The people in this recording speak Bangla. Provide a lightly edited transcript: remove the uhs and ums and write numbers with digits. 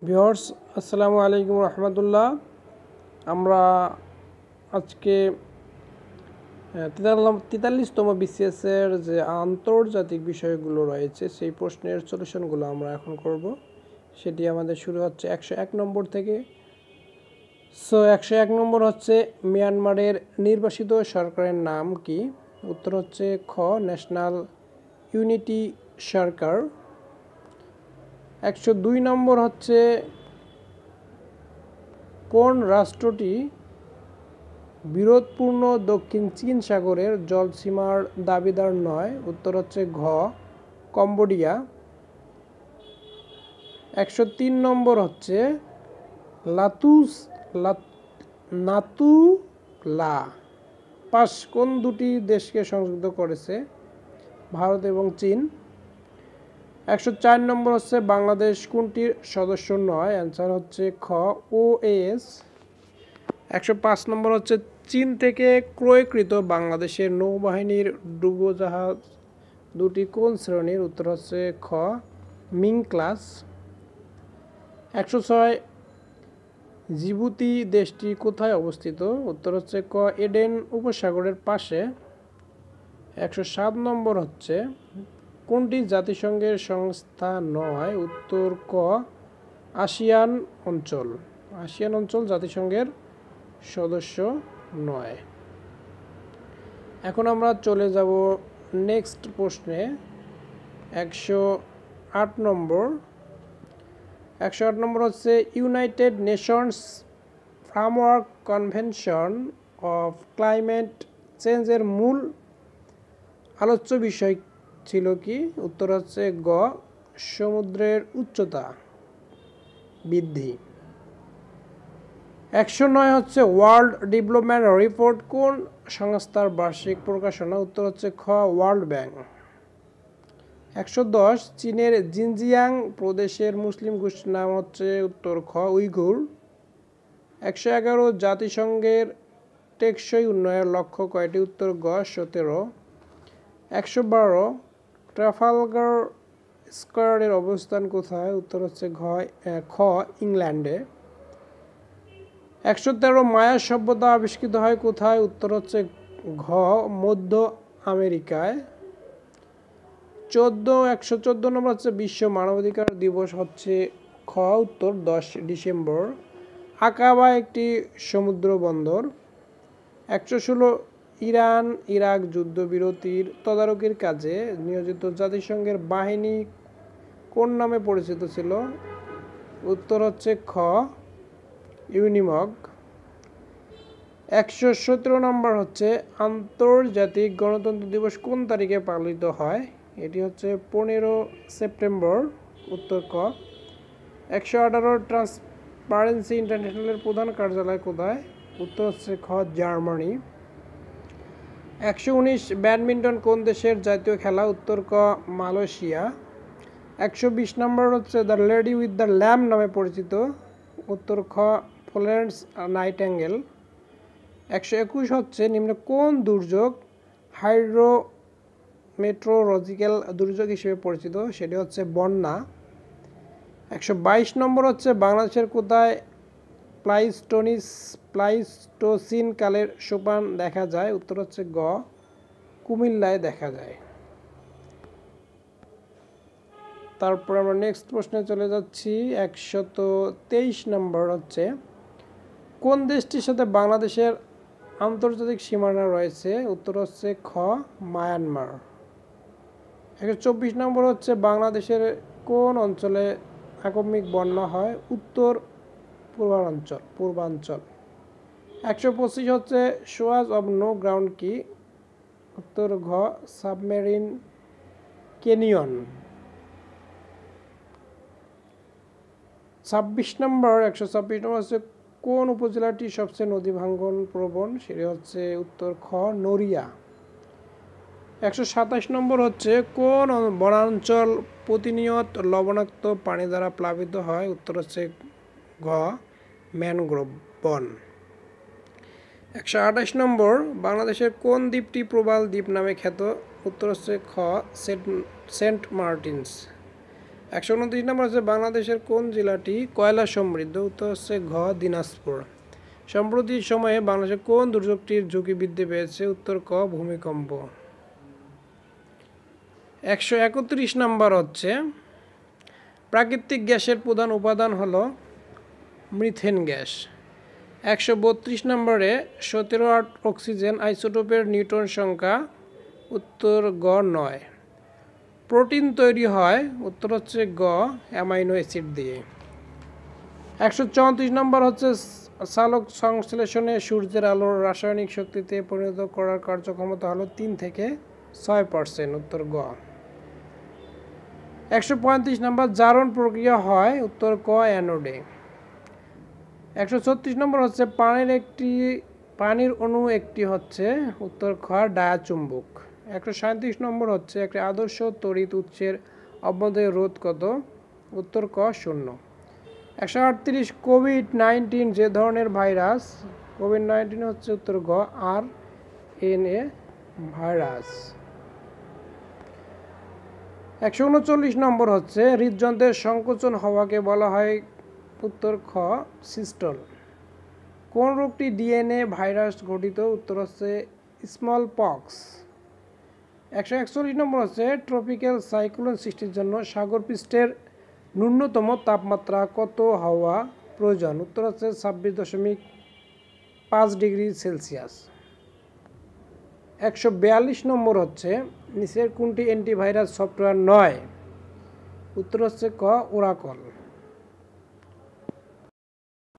ভিউয়ার্স, আসসালামু আলাইকুম রহমতুল্লাহ। আমরা আজকে 43তম বিসিএসের যে আন্তর্জাতিক বিষয়গুলো রয়েছে সেই প্রশ্নের সলিউশনগুলো আমরা এখন করব। সেটি আমাদের শুরু হচ্ছে 101 নম্বর থেকে। 101 নম্বর হচ্ছে, মিয়ানমারের নির্বাসিত সরকারের নাম কি? উত্তর হচ্ছে খ, ন্যাশনাল ইউনিটি সরকার। 102 নম্বর হচ্ছে, কোন রাষ্ট্রটি বিরোধপূর্ণ দক্ষিণ চীন সাগরের জলসীমার দাবিদার নয়? উত্তর হচ্ছে ঘ, কম্বোডিয়া। 103 নম্বর হচ্ছে, নাতুলা পাস কোন দুটি দেশকে সংযুক্ত করেছে? ভারত এবং চীন। 104 নম্বর হচ্ছে, বাংলাদেশ কোনটির সদস্য নয়? অ্যান্সার হচ্ছে খ, ওএস। 105 নম্বর হচ্ছে, চীন থেকে ক্রয়কৃত বাংলাদেশের নৌবাহিনীর ডুবোজাহাজ দুটি কোন শ্রেণীর? উত্তর হচ্ছে খ, মিং ক্লাস। 106, জিবুতি দেশটি কোথায় অবস্থিত? উত্তর হচ্ছে ক, এডেন উপসাগরের পাশে। 107 নম্বর হচ্ছে, কোনটি জাতিসংঘের সংস্থা নয়? উত্তর ক, আসিয়ান অঞ্চল। আসিয়ান অঞ্চল জাতিসংঘের সদস্য নয়। এখন আমরা চলে যাব নেক্সট প্রশ্নে। 108 নম্বর। 108 নম্বর হচ্ছে, United Nations framework convention of climate চেঞ্জের মূল আলোচ্য বিষয় ছিল কি? উত্তর হচ্ছে গ, সমুদ্রের উচ্চতা বৃদ্ধি। 109 হচ্ছে, ওয়ার্ল্ড ডেভেলপমেন্ট রিপোর্ট কোন সংস্থার বার্ষিক প্রকাশনা? উত্তর হচ্ছে খ, ওয়ার্ল্ড ব্যাংক। 110, চীনের জিনজিয়াং প্রদেশের মুসলিম গোষ্ঠীর নাম হচ্ছে? উত্তর খ, উইঘুর। 111, জাতিসংঘের টেকসই উন্নয়নের লক্ষ্য কয়টি? উত্তর গ, 17। 112, ট্রাফালগার স্কোয়ারের অবস্থান কোথায়? উত্তর হচ্ছে খ, ইংল্যান্ডে। 113, মায়া সভ্যতা আবিষ্কৃত হয় কোথায়? উত্তর হচ্ছে ঘ, মধ্য আমেরিকায়। 114 নম্বর হচ্ছে, বিশ্ব মানবাধিকার দিবস হচ্ছে? খ, উত্তর 10 ডিসেম্বর। আকাবা একটি সমুদ্র বন্দর। 116, ইরান ইরাক যুদ্ধবিরতির তদারকির কাজে নিয়োজিত জাতিসংঘের বাহিনী কোন নামে পরিচিত ছিল? উত্তর হচ্ছে খ, ইউনিমগ। 117 নম্বর হচ্ছে, আন্তর্জাতিক গণতন্ত্র দিবস কোন তারিখে পালিত হয়? এটি হচ্ছে 15 সেপ্টেম্বর। উত্তর ক। 118, ট্রান্সপারেন্সি ইন্টারন্যাশনালের প্রধান কার্যালয় কোথায়? উত্তর হচ্ছে খ, জার্মানি। 119, ব্যাডমিন্টন কোন দেশের জাতীয় খেলা? উত্তর ক, মালয়েশিয়া। 120 নম্বর হচ্ছে, the lady with the lamp নামে পরিচিত? উত্তর খ, ফ্লোরেন্স নাইটিঙ্গেল। 121 হচ্ছে, নিম্ন কোন দুর্যোগ হাইড্রোমেট্রোলজিক্যাল দুর্যোগ হিসেবে পরিচিত? সেটি হচ্ছে বন্যা। 122 নম্বর হচ্ছে, বাংলাদেশের কোথায় প্লাইস্টোসিন কালের সোপান দেখা যায়? উত্তর হচ্ছে গ, কুমিল্লায় দেখা যায়। তারপর আমরা নেক্সট প্রশ্নে চলে যাচ্ছি। 123 নম্বর হচ্ছে, কোন দেশটির সাথে বাংলাদেশের আন্তর্জাতিক সীমানা রয়েছে? উত্তর হচ্ছে খ, মায়ানমার। 124 নম্বর হচ্ছে, বাংলাদেশের কোন অঞ্চলে আকস্মিক বন্যা হয়? উত্তর পূর্বাঞ্চল। 125 হচ্ছে, সোয়াজ অব নো গ্রাউন্ড কি? উত্তর ঘ, সাবমেরিন ক্যানিয়ন। 126 নম্বর হচ্ছে, কোন উপজেলাটি সবচেয়ে নদী ভাঙ্গন প্রবণ? সেটি হচ্ছে উত্তর খ, নড়িয়া। 127 নম্বর হচ্ছে, কোন বনাঞ্চল প্রতিনিয়ত লবণাক্ত পানি দ্বারা প্লাবিত হয়? উত্তর হচ্ছে ঘ, ম্যানগ্রোভ বন। 128 নম্বর, বাংলাদেশের কোন দ্বীপটি প্রবাল দ্বীপ নামে খ্যাত? উত্তর হচ্ছে খ, সেন্ট মার্টিনস। 129 নম্বর হচ্ছে বাংলাদেশের কোন জেলাটি কয়লা সমৃদ্ধ? উত্তর হচ্ছে ঘ দিনাজপুর। সম্প্রতি সময়ে বাংলাদেশে কোন দুর্যোগটির ঝুঁকি বৃদ্ধি পেয়েছে? উত্তর ক ভূমিকম্প। 131 নম্বর হচ্ছে প্রাকৃতিক গ্যাসের প্রধান উপাদান হলো মিথেন গ্যাস। 132 নম্বরে 17 অক্সিজেন আইসোটোপের নিউটন সংখ্যা? উত্তর গ 9। প্রোটিন তৈরি হয়? উত্তর হচ্ছে গ অ্যামাইনো অ্যাসিড দিয়ে। 134 নম্বর হচ্ছে সালোক সংশ্লেষণে সূর্যের আলোর রাসায়নিক শক্তিতে পরিণত করার কার্যক্ষমতা হলো 3 থেকে 6%। উত্তর গ। 135 নম্বর জারণ প্রক্রিয়া হয়? উত্তর ক অ্যানোডে। 136 নম্বর হচ্ছে পানির অণু একটি হচ্ছে? উত্তর খ ডায়াচুম্বক। 137 নম্বর হচ্ছে একটি আদর্শ তড়িৎ উৎসের অভ্যন্তরীণ রোধ কত? উত্তর ক 0। 138 কোভিড-19 যে ধরনের ভাইরাস? কোভিড-19 হচ্ছে উত্তর গ RNA ভাইরাস। 139 নম্বর হচ্ছে হৃদযন্ত্রের সংকোচন হওয়াকে বলা হয়? উত্তর খ সিস্টল। কোন রোগটি ডিএনএ ভাইরাস ঘটিত? উত্তর হচ্ছে স্মল পক্স। 141 নম্বর হচ্ছে ট্রপিক্যাল সাইক্লোন সৃষ্টির জন্য সাগরপৃষ্ঠের ন্যূনতম তাপমাত্রা কত হওয়া প্রয়োজন? উত্তর হচ্ছে 26.5 ডিগ্রি সেলসিয়াস। 142 নম্বর হচ্ছে নিচের কোনটি অ্যান্টিভাইরাস সফটওয়্যার নয়? উত্তর হচ্ছে ক ওরাকল।